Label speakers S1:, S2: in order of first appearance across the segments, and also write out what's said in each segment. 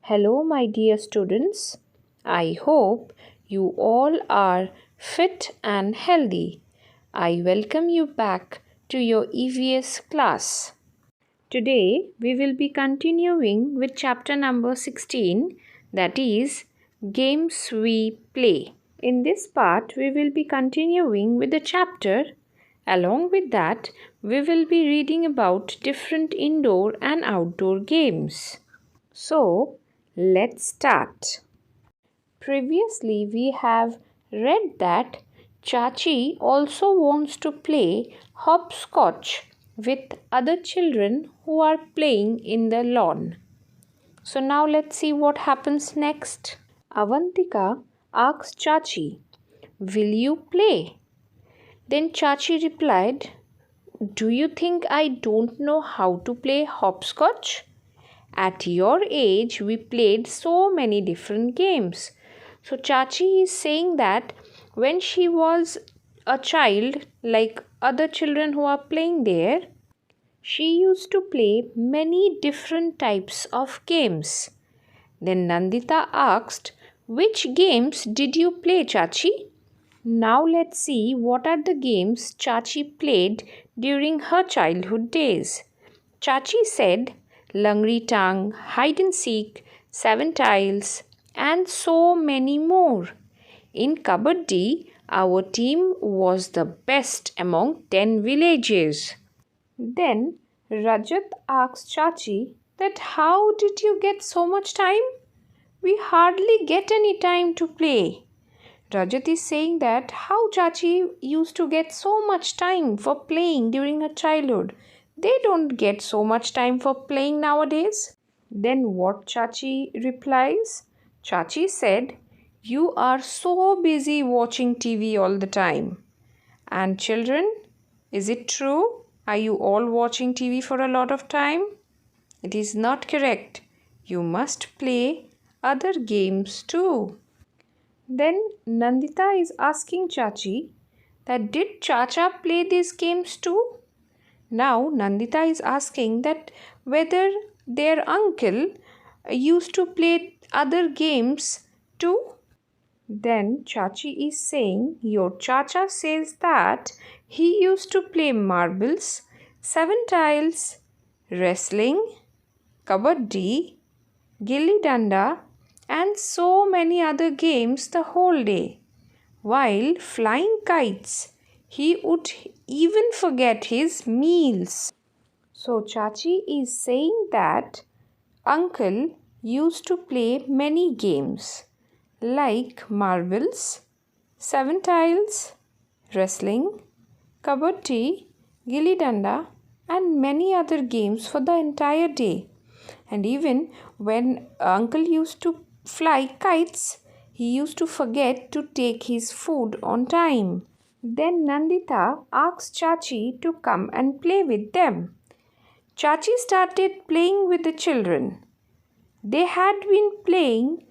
S1: Hello, my dear students. I hope you all are fit and healthy. I welcome you back to your EVS class. Today, we will be continuing with chapter number 16, that is, Games We Play. In this part, we will be continuing with the chapter. Along with that, we will be reading about different indoor and outdoor games. So, let's start. Previously, we have read that Chachi also wants to play hopscotch with other children who are playing in the lawn. So, now let's see what happens next. Avantika asks Chachi, "Will you play?" Then Chachi replied, "Do you think I don't know how to play hopscotch? At your age, we played so many different games." So, Chachi is saying that when she was a child, like other children who are playing there, she used to play many different types of games. Then Nandita asked, "Which games did you play, Chachi?" Now let's see what are the games Chachi played during her childhood days. Chachi said Langri Tang, hide and seek, 7 tiles, and so many more. In Kabaddi, our team was the best among 10 villages. Then Rajat asked Chachi that how did you get so much time? We hardly get any time to play. Rajat is saying that how Chachi used to get so much time for playing during her childhood. They don't get so much time for playing nowadays. Then what Chachi replies? Chachi said, "You are so busy watching TV all the time." And children, is it true? Are you all watching TV for a lot of time? It is not correct. You must play other games too. Then Nandita is asking Chachi that did Chacha play these games too? Now Nandita is asking that whether their uncle used to play other games too. Then Chachi is saying your Chacha says that he used to play marbles, 7 tiles, wrestling, kabaddi, gilli danda, and so many other games the whole day. While flying kites, he would even forget his meals. So Chachi is saying that uncle used to play many games like marbles, 7 tiles, wrestling, kabaddi, gilli danda, and many other games for the entire day. And even when uncle used to fly kites, he used to forget to take his food on time. Then Nandita asked Chachi to come and play with them. Chachi started playing with the children. They had been playing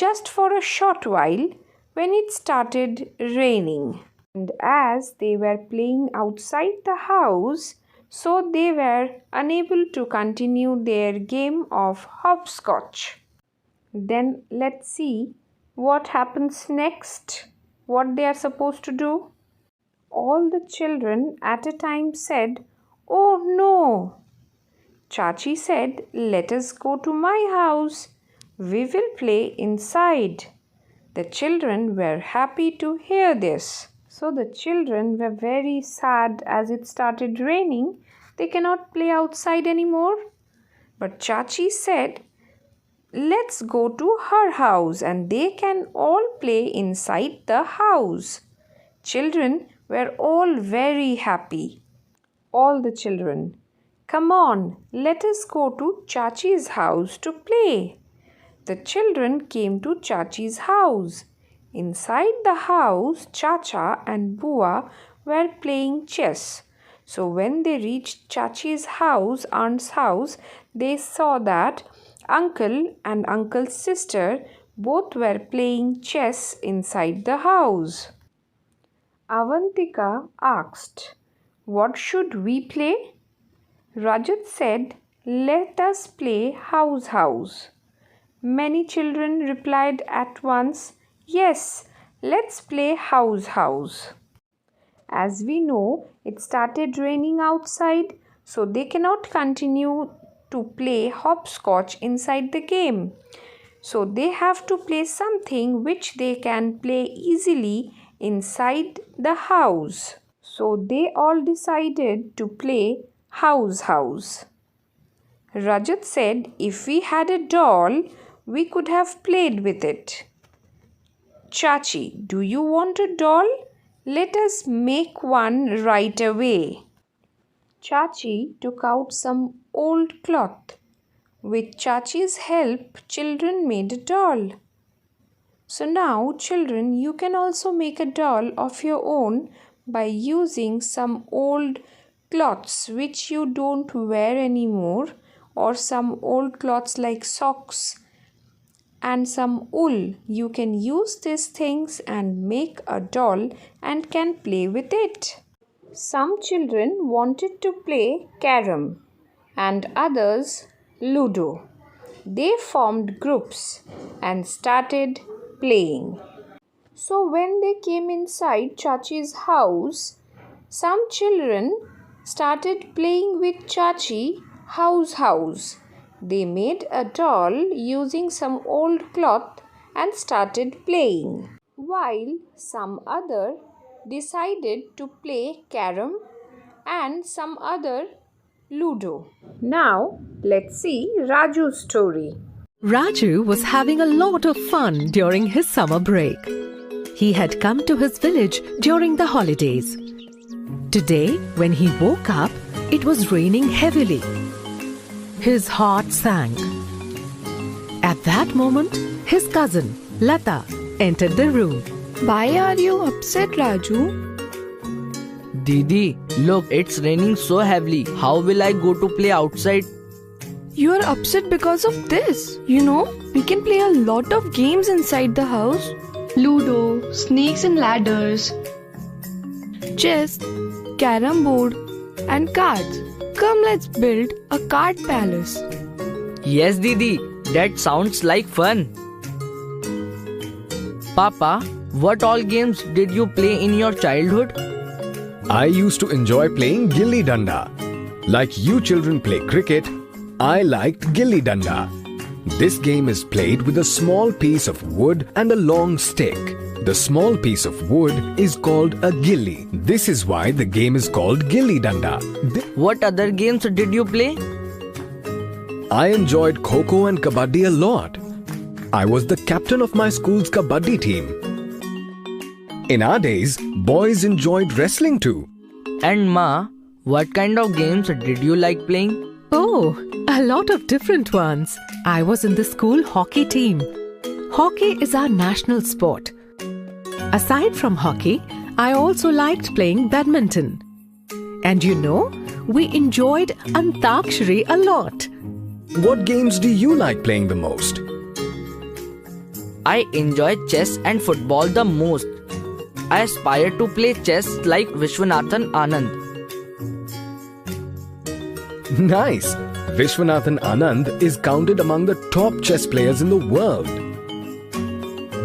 S1: just for a short while when it started raining. And as they were playing outside the house, so they were unable to continue their game of hopscotch. Then let's see what happens next, what they are supposed to do. All the children at a time said, "Oh no!" Chachi said, "Let us go to my house. We will play inside." The children were happy to hear this. So the children were very sad as it started raining. They cannot play outside anymore. But Chachi said, "Let's go to her house and they can all play inside the house." Children were all very happy. All the children, "Come on, let us go to Chachi's house to play." The children came to Chachi's house. Inside the house, Chacha and Bua were playing chess. So when they reached Chachi's house, aunt's house, they saw that uncle and uncle's sister both were playing chess inside the house. Avantika asked, "What should we play?" Rajat said, "Let us play house." Many children replied at once, "Yes, let's play house." As we know, it started raining outside, so they cannot continue to play hopscotch inside the game. So they have to play something which they can play easily inside the house. So they all decided to play house. Rajat said if we had a doll, we could have played with it. Chachi, do you want a doll? Let us make one right away. Chachi took out some old cloth. With Chachi's help, children made a doll. So now, children, you can also make a doll of your own by using some old cloths which you don't wear anymore, or some old cloths like socks and some wool. You can use these things and make a doll and can play with it. Some children wanted to play carom and others ludo. They formed groups and started playing. So when they came inside Chachi's house, some children started playing with Chachi house. They made a doll using some old cloth and started playing, while some other decided to play carom and some other ludo. Now let's see Raju's story.
S2: Raju was having a lot of fun during his summer break. He had come to his village during the holidays. Today, when he woke up, it was raining heavily. His heart sank. At that moment, his cousin, Lata, entered the room.
S3: Why are you upset, Raju?
S4: Didi, look, it's raining so heavily. How will I go to play outside?
S3: You are upset because of this. You know, we can play a lot of games inside the house.
S5: Ludo, snakes and ladders,
S3: Chess, carom board and cards. Come, let's build a card palace.
S4: Yes, Didi, that sounds like fun. Papa, what all games did you play in your childhood?
S6: I used to enjoy playing gilli danda. Like you children play cricket, I liked gilli danda. This game is played with a small piece of wood and a long stick. The small piece of wood is called a gilli. This is why the game is called gilli danda.
S4: What other games did you play?
S6: I enjoyed kho-kho and kabaddi a lot. I was the captain of my school's kabaddi team. In our days, boys enjoyed wrestling too.
S4: And Ma, what kind of games did you like playing?
S2: Oh, a lot of different ones. I was in the school hockey team. Hockey is our national sport. Aside from hockey, I also liked playing badminton. And you know, we enjoyed Antakshari a lot.
S6: What games do you like playing the most?
S4: I enjoy chess and football the most. I aspire to play chess like Vishwanathan Anand.
S6: Nice! Vishwanathan Anand is counted among the top chess players in the world.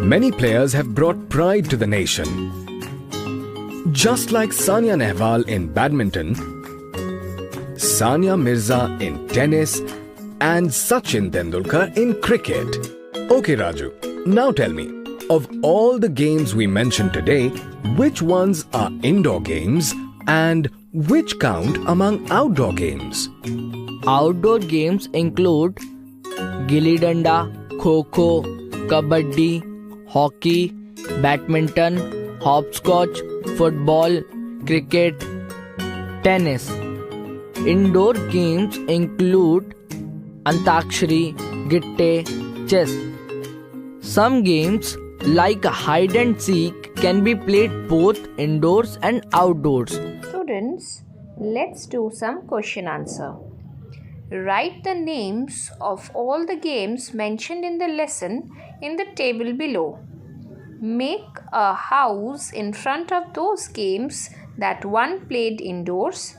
S6: Many players have brought pride to the nation. Just like Sania Nehwal in badminton, Sania Mirza in tennis, and Sachin Tendulkar in cricket. Okay, Raju, now tell me, of all the games we mentioned today, which ones are indoor games and which count among outdoor games?
S4: Outdoor games include gilli danda, kho-kho, kabaddi, hockey, badminton, hopscotch, football, cricket, tennis. Indoor games include Antakshari, Gitte, chess. Some games like hide and seek can be played both indoors and outdoors.
S1: Students, let's do some question answer. Write the names of all the games mentioned in the lesson in the table below. Make a house in front of those games that one played indoors.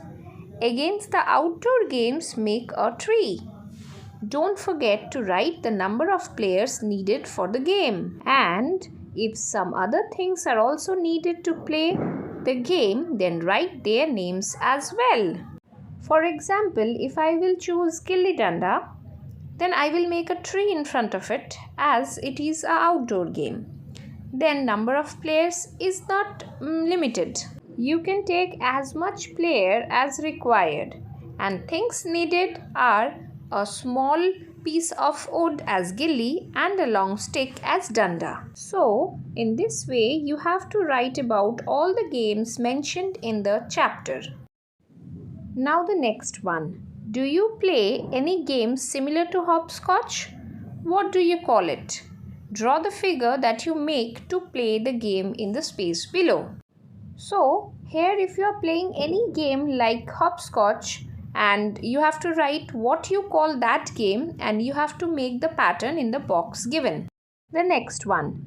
S1: Against the outdoor games, make a tree. don't forget to write the number of players needed for the game. And if some other things are also needed to play the game, then write their names as well. For example, if I will choose Gilli Danda, then I will make a tree in front of it as it is an outdoor game. Then number of players is not limited. You can take as much player as required, and things needed are a small piece of wood as gilli and a long stick as danda. So in this way you have to write about all the games mentioned in the chapter. Now the next one. Do you play any games similar to hopscotch? What do you call it? Draw the figure that you make to play the game in the space below. So here if you are playing any game like hopscotch, and you have to write what you call that game and you have to make the pattern in the box given. The next one.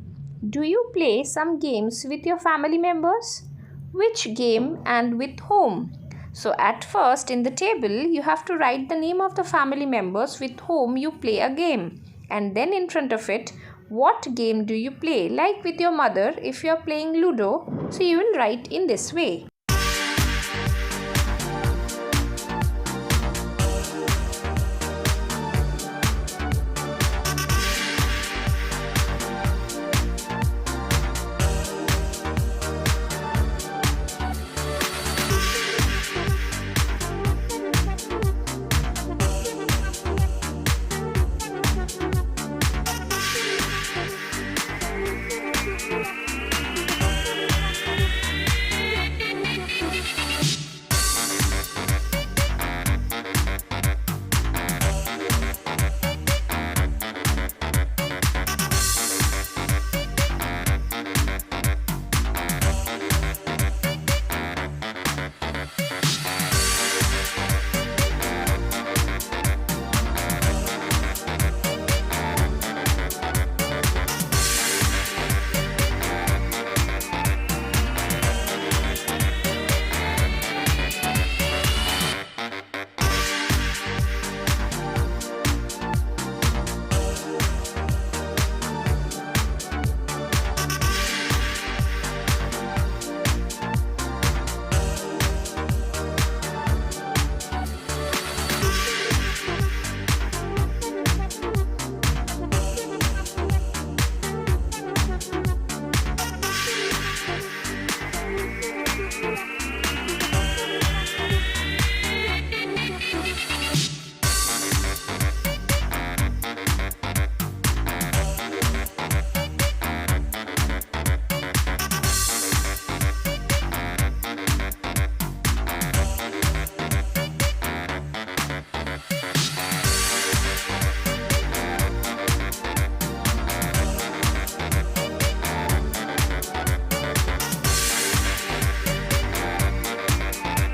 S1: Do you play some games with your family members? Which game and with whom? So at first in the table you have to write the name of the family members with whom you play a game, and then in front of it what game do you play, like with your mother if you are playing Ludo, so you will write in this way.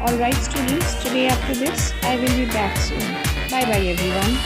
S1: Alright students, today after this I will be back soon. Bye bye everyone.